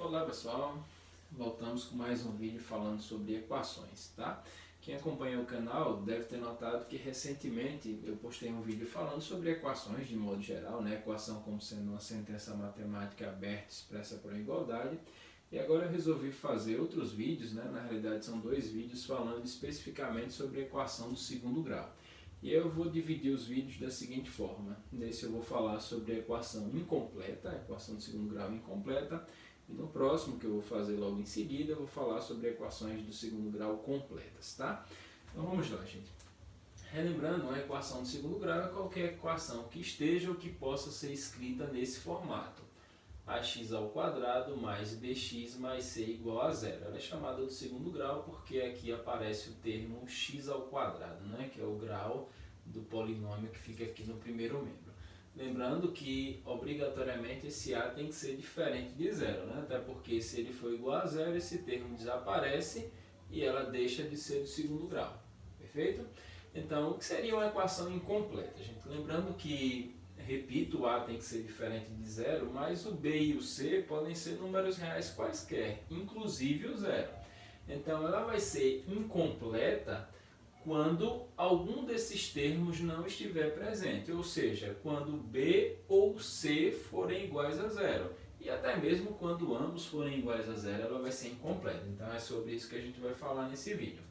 Olá pessoal, voltamos com mais um vídeo falando sobre equações, tá? Quem acompanha o canal deve ter notado que recentemente eu postei um vídeo falando sobre equações de modo geral, né? Equação como sendo uma sentença matemática aberta expressa por igualdade. E agora eu resolvi fazer outros vídeos, né? Na realidade são dois vídeos falando especificamente sobre a equação do segundo grau. E eu vou dividir os vídeos da seguinte forma. Nesse eu vou falar sobre a equação incompleta, a equação do segundo grau incompleta. E no próximo, que eu vou fazer logo em seguida, eu vou falar sobre equações do segundo grau completas, tá? Então vamos lá, gente. Relembrando, uma equação do segundo grau é qualquer equação que esteja ou que possa ser escrita nesse formato. Ax ao quadrado mais bx mais c igual a zero. Ela é chamada do segundo grau porque aqui aparece o termo x ao quadrado, né? Que é o grau do polinômio que fica aqui no primeiro membro. Lembrando que, obrigatoriamente, esse a tem que ser diferente de zero, né? Até porque se ele for igual a zero, esse termo desaparece e ela deixa de ser do segundo grau. Perfeito? Então, o que seria uma equação incompleta, gente? Lembrando que, repito, o a tem que ser diferente de zero, mas o b e o c podem ser números reais quaisquer, inclusive o zero. Então, ela vai ser incompleta quando algum desses termos não estiver presente, ou seja, quando b ou c forem iguais a zero. E até mesmo quando ambos forem iguais a zero, ela vai ser incompleta. Então é sobre isso que a gente vai falar nesse vídeo.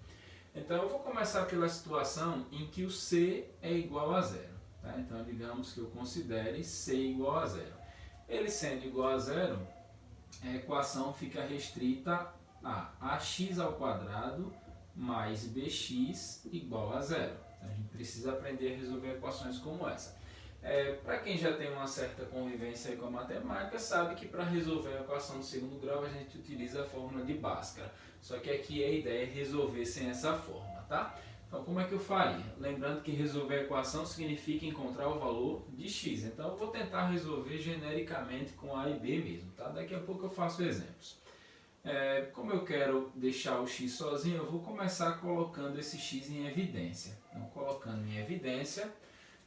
Então eu vou começar pela situação em que o c é igual a zero. Tá? Então digamos que eu considere c igual a zero. Ele sendo igual a zero, a equação fica restrita a ax ao quadrado mais bx igual a zero. Então, a gente precisa aprender a resolver equações como essa. Para quem já tem uma certa convivência com a matemática, sabe que para resolver a equação do segundo grau a gente utiliza a fórmula de Bhaskara. Só que aqui a ideia é resolver sem essa fórmula, tá? Então como é que eu faria? Lembrando que resolver a equação significa encontrar o valor de x. Então eu vou tentar resolver genericamente com a e b mesmo, tá? Daqui a pouco eu faço exemplos. Como eu quero deixar o x sozinho, eu vou começar colocando esse x em evidência. Então, colocando em evidência,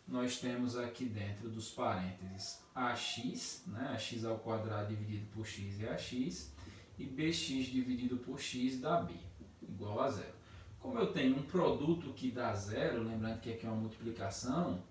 nós temos aqui dentro dos parênteses ax, né? Ax ao quadrado dividido por x é ax, e bx dividido por x dá b, igual a zero. Como eu tenho um produto que dá zero, lembrando que aqui é uma multiplicação,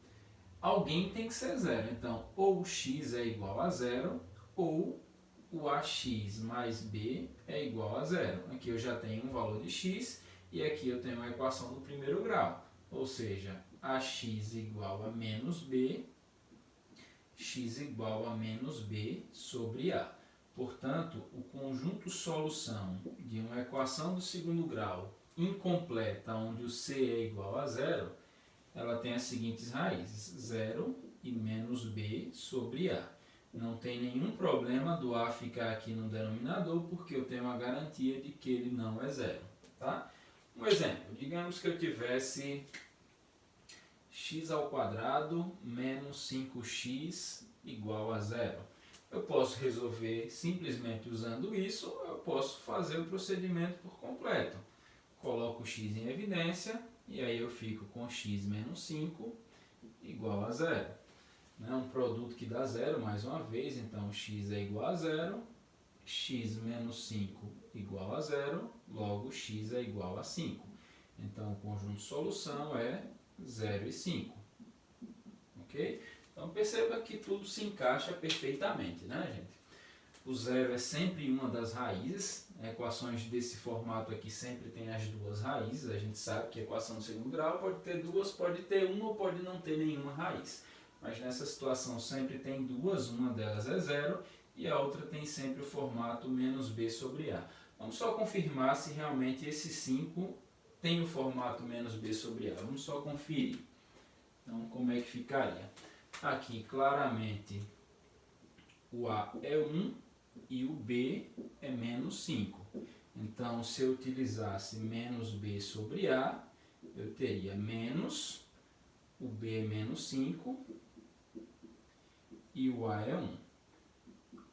alguém tem que ser zero. Então, ou x é igual a zero, ou o ax mais b é igual a zero. Aqui eu já tenho um valor de x e aqui eu tenho uma equação do primeiro grau. Ou seja, ax igual a menos b, x igual a menos b sobre a. Portanto, o conjunto solução de uma equação do segundo grau incompleta, onde o c é igual a zero, ela tem as seguintes raízes, 0 e menos b sobre a. Não tem nenhum problema do a ficar aqui no denominador, porque eu tenho a garantia de que ele não é zero. Tá? Um exemplo, digamos que eu tivesse x ao quadrado menos 5x igual a zero. Eu posso resolver simplesmente usando isso, ou eu posso fazer o procedimento por completo. Coloco o x em evidência, e aí eu fico com x menos 5 igual a zero. Um produto que dá zero, mais uma vez, então x é igual a zero, x menos 5 igual a zero, logo x é igual a 5. Então, o conjunto de solução é 0 e 5. Ok? Então, perceba que tudo se encaixa perfeitamente, né, gente? O zero é sempre uma das raízes. Equações desse formato aqui sempre tem as duas raízes. A gente sabe que a equação do segundo grau pode ter duas, pode ter uma ou pode não ter nenhuma raiz. Mas nessa situação sempre tem duas, uma delas é zero e a outra tem sempre o formato menos b sobre a. Vamos só confirmar se realmente esse 5 tem o formato menos b sobre a. Vamos só conferir. Então, como é que ficaria? Aqui, claramente, o a é 1 e o b é menos 5. Então, se eu utilizasse menos b sobre a, eu teria menos, o b é menos 5, e o a é 1.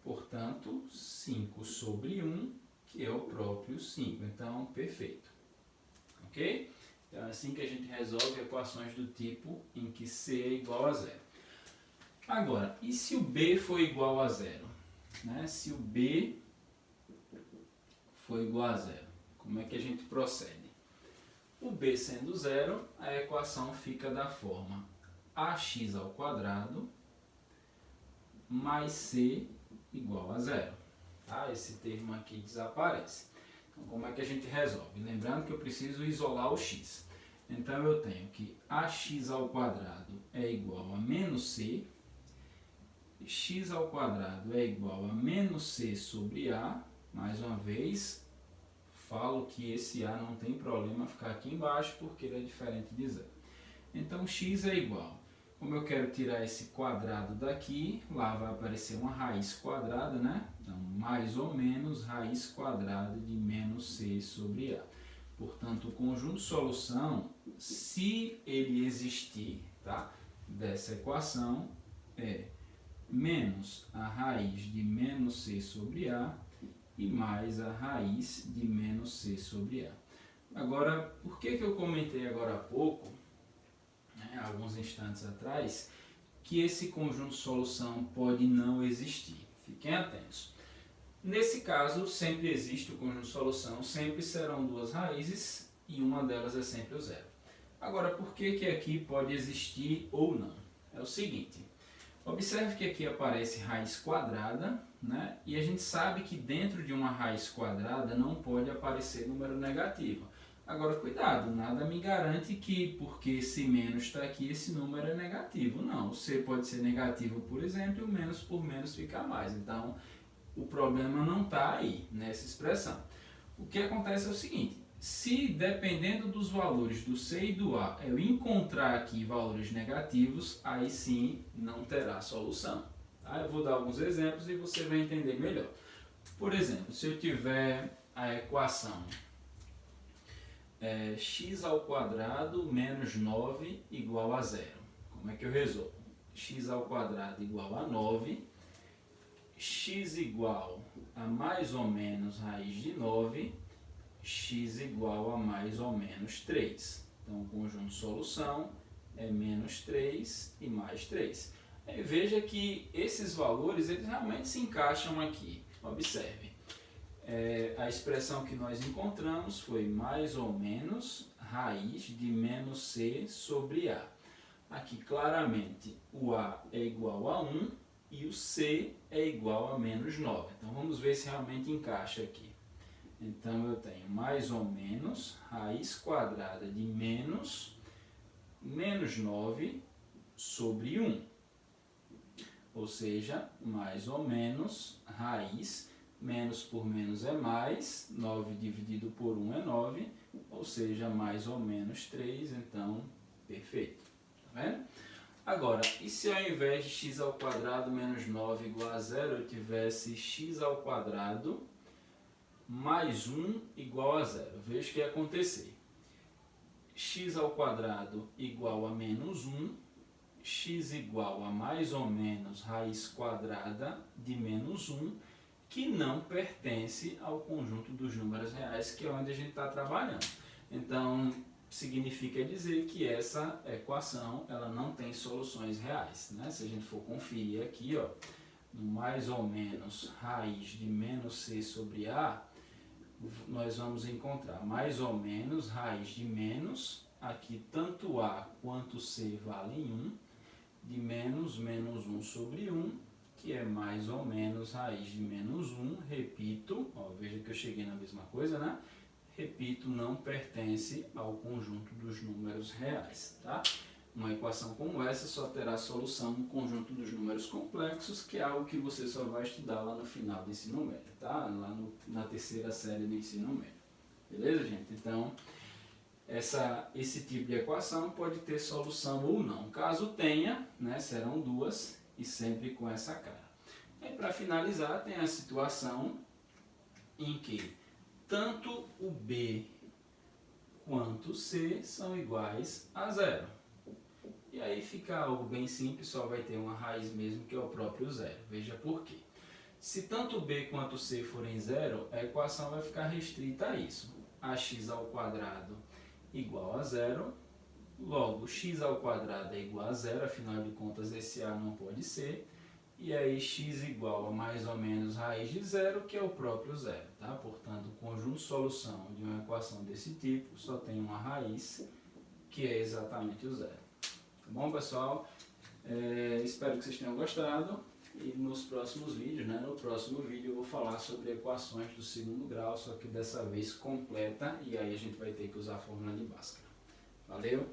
Portanto, 5 sobre 1, que é o próprio 5. Então, perfeito. Ok? Então, é assim que a gente resolve equações do tipo em que c é igual a zero. Agora, e se o b for igual a zero? Se o b for igual a zero. Como é que a gente procede? O b sendo zero, a equação fica da forma ax ao quadrado mais c igual a zero. Tá? Esse termo aqui desaparece. Então, como é que a gente resolve? Lembrando que eu preciso isolar o x. Então, eu tenho que ax ao quadrado é igual a menos c, x ao quadrado é igual a menos c sobre a. Mais uma vez, falo que esse a não tem problema ficar aqui embaixo, porque ele é diferente de zero. Então, x é igual. Como eu quero tirar esse quadrado daqui, lá vai aparecer uma raiz quadrada, né? Então, mais ou menos raiz quadrada de menos c sobre a. Portanto, o conjunto de solução, se ele existir, tá? Dessa equação, é menos a raiz de menos c sobre a e mais a raiz de menos c sobre a. Agora, por que eu comentei agora há pouco, né, alguns instantes atrás, que esse conjunto de solução pode não existir? Fiquem atentos. Nesse caso, sempre existe o conjunto de solução, sempre serão duas raízes e uma delas é sempre o zero. Agora, por que aqui pode existir ou não? É o seguinte, observe que aqui aparece raiz quadrada, né? E a gente sabe que dentro de uma raiz quadrada não pode aparecer número negativo. Agora, cuidado, nada me garante que porque esse menos está aqui, esse número é negativo. Não, o c pode ser negativo, por exemplo, e o menos por menos fica mais. Então, o problema não está aí, nessa expressão. O que acontece é o seguinte, se dependendo dos valores do c e do a, eu encontrar aqui valores negativos, aí sim não terá solução. Tá? Eu vou dar alguns exemplos e você vai entender melhor. Por exemplo, se eu tiver a equação x ao quadrado menos 9 igual a zero. Como é que eu resolvo? X ao quadrado igual a 9, x igual a mais ou menos raiz de 9, x igual a mais ou menos 3. Então, o conjunto de solução é menos 3 e mais 3. Aí, veja que esses valores eles realmente se encaixam aqui. Observe. A expressão que nós encontramos foi mais ou menos raiz de menos c sobre a. Aqui, claramente, o a é igual a 1 e o c é igual a menos 9. Então, vamos ver se realmente encaixa aqui. Então, eu tenho mais ou menos raiz quadrada de menos 9 sobre 1. Ou seja, mais ou menos raiz, menos por menos é mais, 9 dividido por 1 é 9, ou seja, mais ou menos 3, então, perfeito. Tá vendo? Agora, e se ao invés de x ao quadrado menos 9 igual a zero, eu tivesse x ao quadrado mais 1 igual a zero? Veja o que ia acontecer. X ao quadrado igual a menos 1, x igual a mais ou menos raiz quadrada de menos 1, que não pertence ao conjunto dos números reais, que é onde a gente está trabalhando. Então, significa dizer que essa equação ela não tem soluções reais. Né? Se a gente for conferir aqui, ó, no mais ou menos raiz de menos c sobre a, nós vamos encontrar mais ou menos raiz de menos, aqui tanto a quanto c valem 1, de menos 1 sobre 1, que é mais ou menos raiz de menos 1, repito, ó, veja que eu cheguei na mesma coisa, né? Repito, não pertence ao conjunto dos números reais, tá? Uma equação como essa só terá solução no conjunto dos números complexos, que é algo que você só vai estudar lá no final do ensino médio, tá? Lá na terceira série do ensino médio. Beleza, gente? Então, esse tipo de equação pode ter solução ou não. Caso tenha, né, serão duas e sempre com essa cara. E para finalizar, tem a situação em que tanto o b quanto o c são iguais a zero. E aí fica algo bem simples, só vai ter uma raiz mesmo, que é o próprio zero. Veja por quê. Se tanto b quanto c forem zero, a equação vai ficar restrita a isso. Ax ao quadrado igual a zero, logo x ao quadrado é igual a zero, afinal de contas esse a não pode ser, e aí x igual a mais ou menos raiz de zero, que é o próprio zero, tá? Portanto, o conjunto de solução de uma equação desse tipo só tem uma raiz, que é exatamente o zero. Tá bom, pessoal? Espero que vocês tenham gostado. E nos próximos vídeos, no próximo vídeo eu vou falar sobre equações do segundo grau, só que dessa vez completa, e aí a gente vai ter que usar a fórmula de Bhaskara. Valeu!